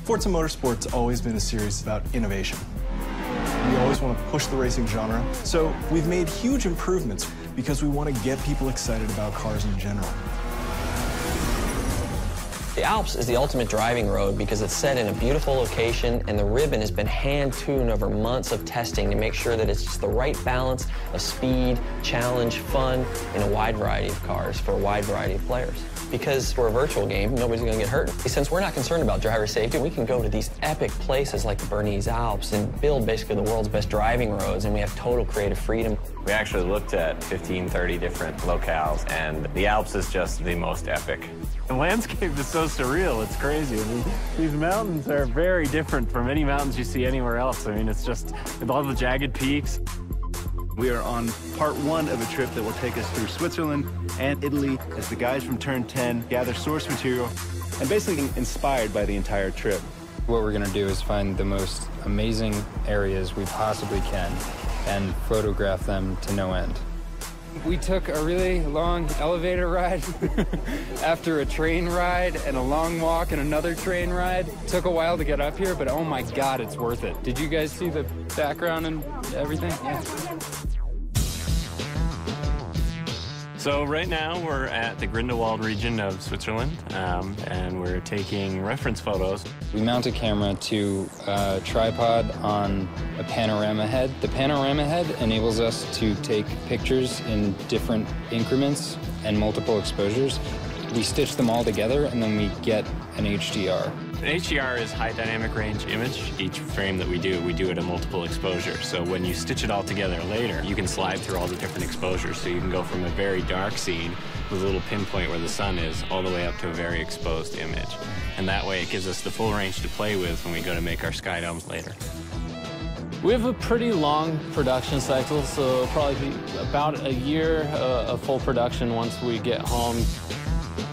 Forza Motorsport's always been a series about innovation. We always want to push the racing genre, so we've made huge improvements because we want to get people excited about cars in general. The Alps is the ultimate driving road because it's set in a beautiful location, and the ribbon has been hand-tuned over months of testing to make sure that it's just the right balance of speed, challenge, fun, in a wide variety of cars for a wide variety of players. Because we're a virtual game, nobody's going to get hurt. Since we're not concerned about driver safety, we can go to these epic places like the Bernese Alps and build basically the world's best driving roads, and we have total creative freedom. We actually looked at 15, 30 different locales, and the Alps is just the most epic. The landscape is so surreal, it's crazy. I mean, these mountains are very different from any mountains you see anywhere else. I mean, it's just with all the jagged peaks. We are on part one of a trip that will take us through Switzerland and Italy as the guys from Turn 10 gather source material and basically inspired by the entire trip. What we're gonna do is find the most amazing areas we possibly can and photograph them to no end. We took a really long elevator ride after a train ride and a long walk and another train ride. Took a while to get up here, but oh my God, it's worth it. Did you guys see the background and everything? Yeah. So right now we're at the Grindelwald region of Switzerland, and we're taking reference photos. We mount a camera to a tripod on a panorama head. The panorama head enables us to take pictures in different increments and multiple exposures. We stitch them all together, and then we get an HDR. An HDR is high dynamic range image. Each frame that we do at a multiple exposure. So when you stitch it all together later, you can slide through all the different exposures. So you can go from a very dark scene with a little pinpoint where the sun is all the way up to a very exposed image. And that way it gives us the full range to play with when we go to make our sky domes later. We have a pretty long production cycle, so probably about a year of full production once we get home.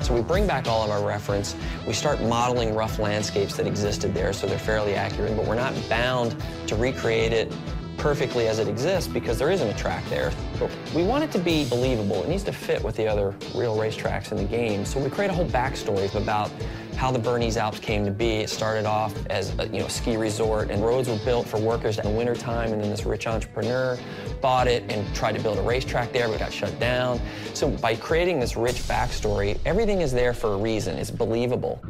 So we bring back all of our reference, we start modeling rough landscapes that existed there so they're fairly accurate, but we're not bound to recreate it perfectly as it exists because there isn't a track there. But we want it to be believable. It needs to fit with the other real racetracks in the game. So we create a whole backstory about how the Bernese Alps came to be. It started off as a ski resort, and roads were built for workers in the wintertime, and then this rich entrepreneur bought it and tried to build a racetrack there, but it got shut down. So by creating this rich backstory, everything is there for a reason. It's believable.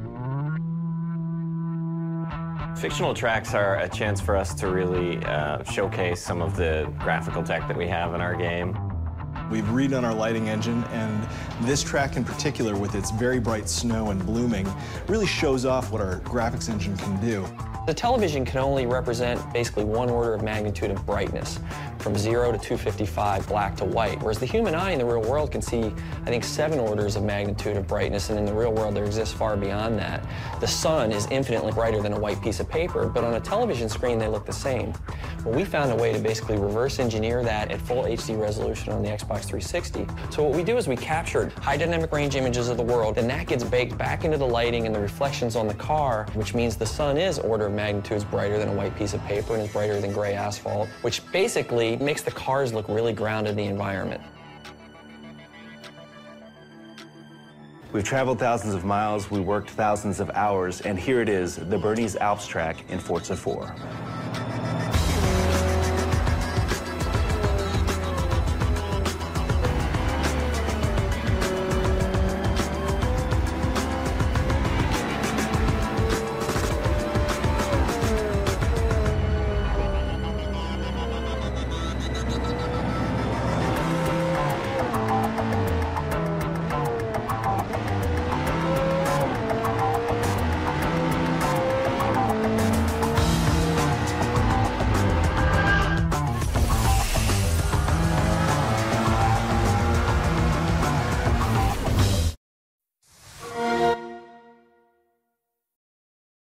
Fictional tracks are a chance for us to really showcase some of the graphical tech that we have in our game. We've redone our lighting engine, and this track in particular, with its very bright snow and blooming, really shows off what our graphics engine can do. The television can only represent basically one order of magnitude of brightness, from 0 to 255, black to white, whereas the human eye in the real world can see, I think, 7 orders of magnitude of brightness, and in the real world there exists far beyond that. The sun is infinitely brighter than a white piece of paper, but on a television screen they look the same. Well, we found a way to basically reverse engineer that at full HD resolution on the Xbox 360. So what we do is we captured high dynamic range images of the world, and that gets baked back into the lighting and the reflections on the car, which means the sun is order of magnitudes brighter than a white piece of paper and is brighter than gray asphalt, which basically makes the cars look really grounded in the environment. We've traveled thousands of miles, we worked thousands of hours, and here it is, the Bernese Alps track in Forza 4.